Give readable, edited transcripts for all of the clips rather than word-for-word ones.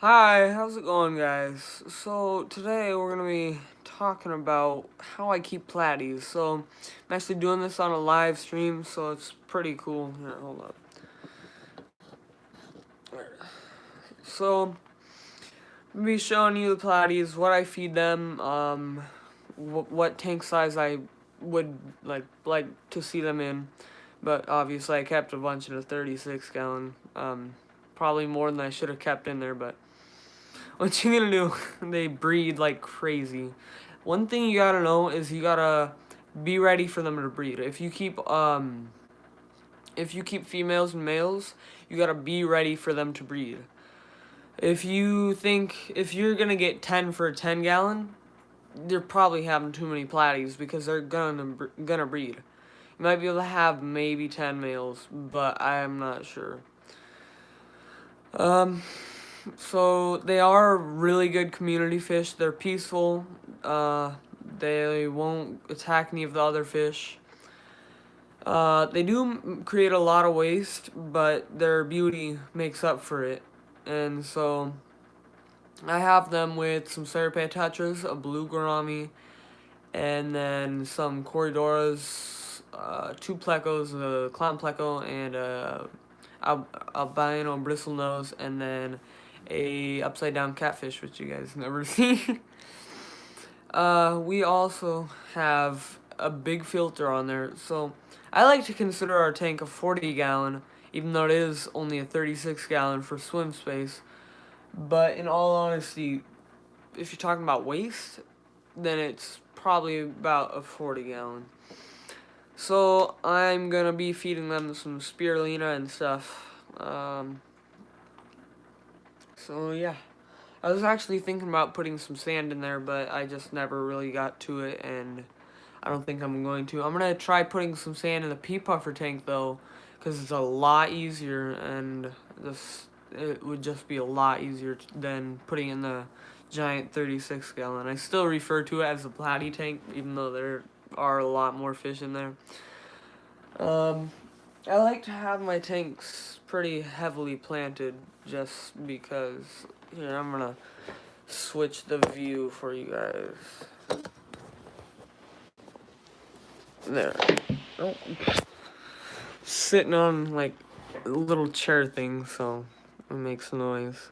Hi, how's it going, guys? So today we're gonna be talking about how I keep platys. So I'm actually doing this on a live stream, so it's pretty cool. Here, hold up. So I'm gonna be showing you the platys, what I feed them, what tank size I would like to see them in. But obviously I kept a bunch in a 36 gallon. Probably more than I should have kept in there, but what you gonna do? They breed like crazy. One thing you gotta know is you gotta be ready for them to breed. If you keep females and males, you gotta be ready for them to breed. If you're gonna get 10 for a 10 gallon, you're probably having too many platties because they're gonna breed. You might be able to have maybe 10 males, but I am not sure. Um, So they are really good community fish. They're peaceful. They won't attack any of the other fish. They do create a lot of waste, but their beauty makes up for it. And so I have them with some Serapettetras, a blue gourami, and then some Corridoras, two plecos, a clown pleco, and a albino bristlenose, and then a upside down catfish, which you guys never seen. We also have a big filter on there, so I like to consider our tank a 40 gallon, even though it is only a 36 gallon for swim space. But in all honesty, if you're talking about waste, then it's probably about a 40 gallon. So I'm gonna be feeding them some spirulina and stuff. So yeah. I was actually thinking about putting some sand in there, but I just never really got to it, and I don't think I'm going to. I'm going to try putting some sand in the pea puffer tank, though, because it's a lot easier, and it would just be a lot easier than putting in the giant 36 gallon. I still refer to it as the platy tank, even though there are a lot more fish in there. I like to have my tanks pretty heavily planted just because. Here, I'm gonna switch the view for you guys. There. Oh. Sitting on like a little chair thing, so it makes noise.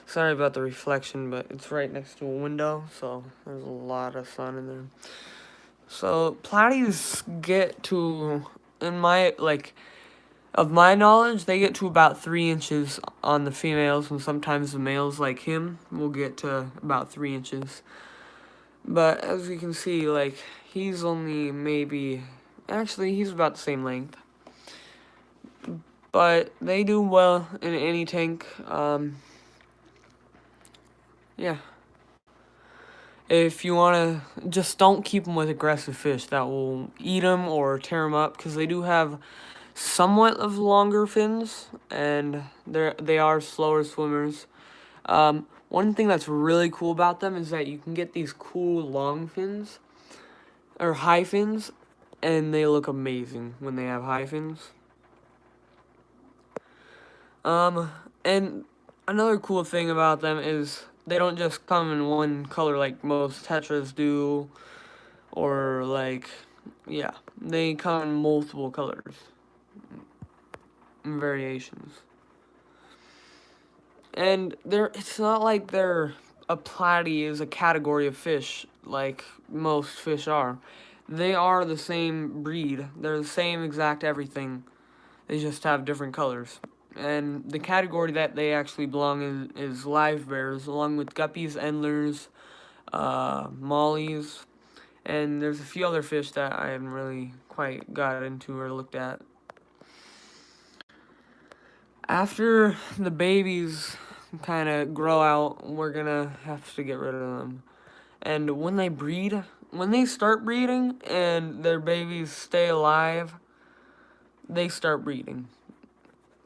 Sorry about the reflection, but it's right next to a window, so there's a lot of sun in there. So platies get to, of my knowledge, they get to about 3 inches on the females, and sometimes the males, like him, will get to about 3 inches. But as you can see, he's only actually, he's about the same length. But they do well in any tank. Yeah. If you want to, just don't keep them with aggressive fish that will eat them or tear them up, because they do have somewhat of longer fins, and they are slower swimmers. One thing that's really cool about them is that you can get these cool long fins, or high fins, and they look amazing when they have high fins. And another cool thing about them is they don't just come in one color like most tetras do, or yeah, they come in multiple colors and variations. And it's not like a platy is a category of fish like most fish are. They are the same breed. They're the same exact everything. They just have different colors. And the category that they actually belong in is live bears, along with guppies, endlers, mollies, and there's a few other fish that I haven't really quite got into or looked at. After the babies kind of grow out, we're gonna have to get rid of them. And when they start breeding and their babies stay alive, they start breeding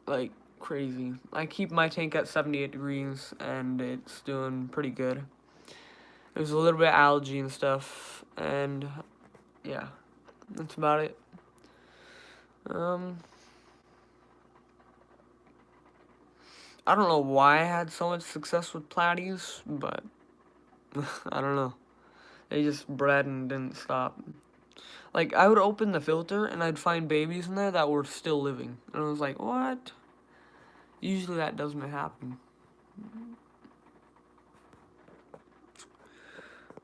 like crazy. I keep my tank at 78 degrees, and it's doing pretty good. There's a little bit of algae and stuff, and yeah, that's about it. Um, I don't know why I had so much success with platys, but I don't know. They just bred and didn't stop. Like, I would open the filter and I'd find babies in there that were still living. And I was like, what? Usually that doesn't happen.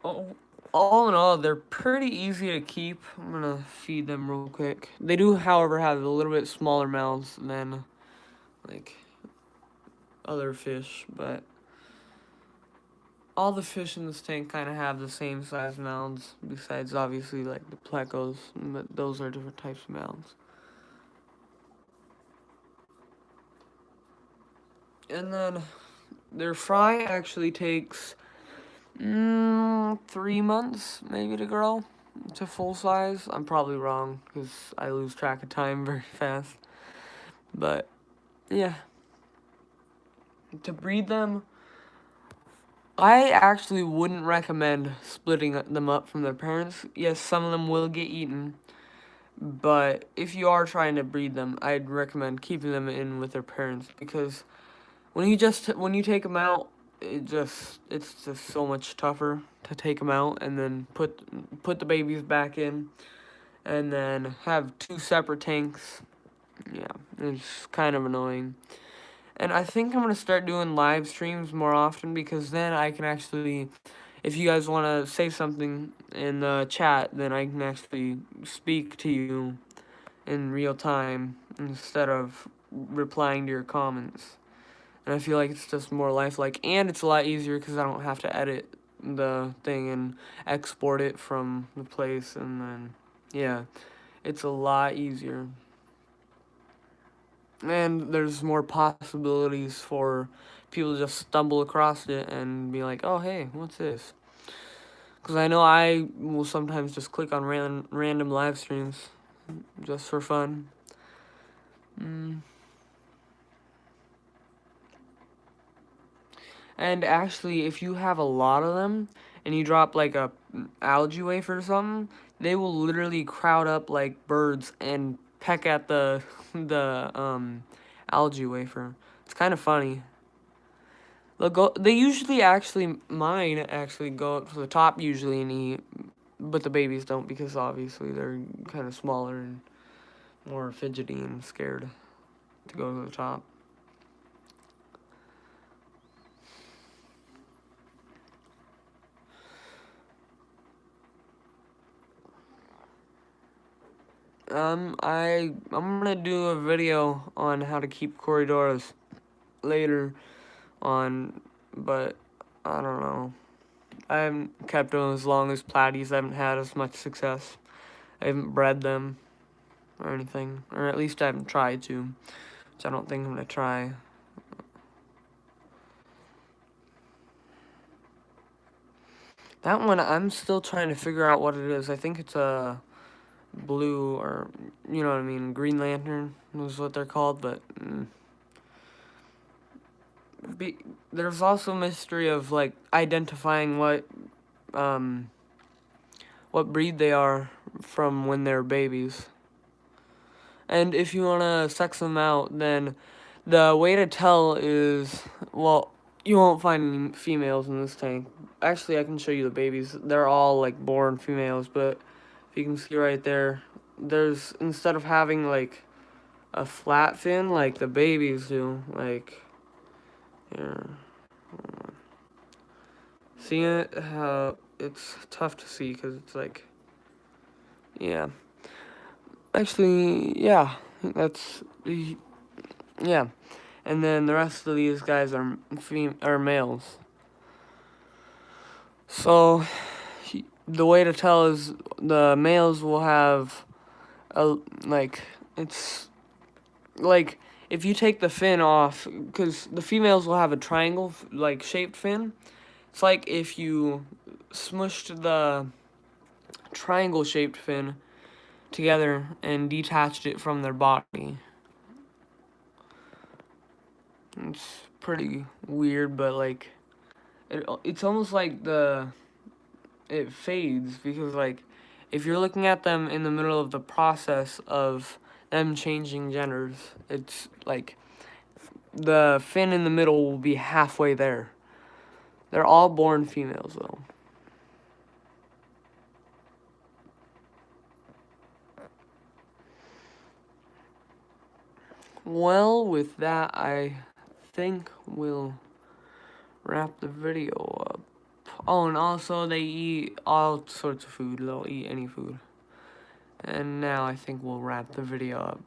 Oh, all in all, they're pretty easy to keep. I'm gonna feed them real quick. They do, however, have a little bit smaller mouths than, like, other fish, but all the fish in this tank kind of have the same size mouths, besides, obviously, like, the plecos, but those are different types of mouths. And then their fry actually takes 3 months maybe to grow to full size. I'm probably wrong because I lose track of time very fast. But yeah, to breed them, I actually wouldn't recommend splitting them up from their parents. Yes, some of them will get eaten, but if you are trying to breed them, I'd recommend keeping them in with their parents, because when you take them out, it's just so much tougher to take them out and then put the babies back in, and then have two separate tanks. Yeah, it's kind of annoying. And I think I'm gonna start doing live streams more often, because then I can actually, if you guys want to say something in the chat, then I can actually speak to you in real time instead of replying to your comments. And I feel like it's just more lifelike, and it's a lot easier because I don't have to edit the thing and export it from the place, and then, yeah, it's a lot easier. And there's more possibilities for people to just stumble across it and be like, oh, hey, what's this? Because I know I will sometimes just click on random live streams just for fun. And actually, if you have a lot of them and you drop like a algae wafer or something, they will literally crowd up like birds and peck at the algae wafer. It's kind of funny. They'll go. They usually mine actually go up to the top usually and eat, but the babies don't, because obviously they're kind of smaller and more fidgety and scared to go to the top. I'm gonna do a video on how to keep corridoras later on, but I don't know. I haven't kept them as long as platys. I haven't had as much success. I haven't bred them or anything, or at least I haven't tried to, which I don't think I'm gonna try. That one, I'm still trying to figure out what it is. I think it's a blue, or, you know what I mean, Green Lantern is what they're called, but there's also a mystery of, like, identifying what breed they are from when they're babies. And if you want to sex them out, then the way to tell is, well, you won't find any females in this tank. Actually, I can show you the babies. They're all, like, born females, but if you can see right there, there's, instead of having, like, a flat fin like the babies do, like, here. See it? How it's tough to see because it's like, yeah. Actually, yeah, that's, yeah. And then the rest of these guys are males. So the way to tell is the males will have it's like, if you take the fin off, because the females will have a triangle like shaped fin. It's like if you smushed the triangle shaped fin together and detached it from their body. It's pretty weird, but like it's almost like it fades, because like if you're looking at them in the middle of the process of them changing genders, it's like the fin in the middle will be halfway there. They're all born females, though. Well, with that, I think we'll wrap the video up. Oh, and also they eat all sorts of food. They'll eat any food. And now I think we'll wrap the video up.